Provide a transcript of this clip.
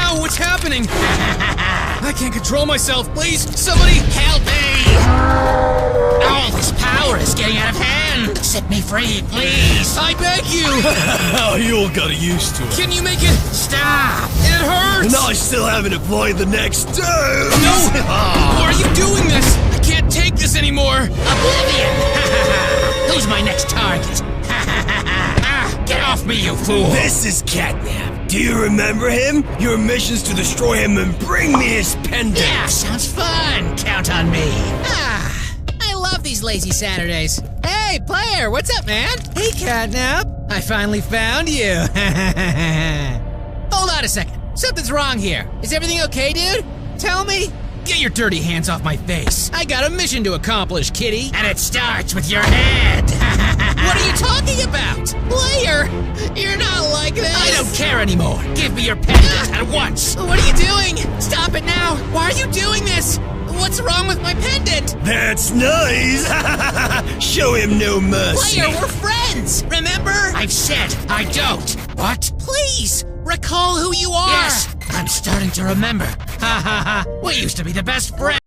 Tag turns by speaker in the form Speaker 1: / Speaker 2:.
Speaker 1: Ow, what's happening? I can't control myself. Please, somebody
Speaker 2: Help me! All this power is getting out of hand. Set me free, please.
Speaker 1: I beg you!
Speaker 3: Oh, you all got used to it.
Speaker 1: Can you make it?
Speaker 2: Stop!
Speaker 1: It hurts!
Speaker 3: And I still haven't applied the next dose!
Speaker 1: No! Why are you doing this? I can't take this anymore!
Speaker 2: Oblivion! Who's my next target? Get off me, you fool!
Speaker 3: This is Catnap. Do you remember him? Your mission's to destroy him and bring me his pendant.
Speaker 2: Yeah, sounds fun. Count on me.
Speaker 4: I love these lazy Saturdays. Hey, player, what's up, man? Hey, Catnap. I finally found you. Hold on a second. Something's wrong here. Is everything okay, dude? Tell me. Get your dirty hands off my face. I got a mission to accomplish, kitty.
Speaker 2: And it starts with your head.
Speaker 4: What are you talking about? Player, you're not like this.
Speaker 2: I don't care anymore. Give me your pendant at once.
Speaker 4: What are you doing? Stop it now. Why are you doing this? What's wrong with my pendant?
Speaker 3: That's nice! Show him no mercy.
Speaker 4: Player, we're friends, remember?
Speaker 2: I've said I don't. What?
Speaker 4: Please, recall who you are.
Speaker 2: Yes, I'm starting to remember. Ha ha ha. We used to be the best friends.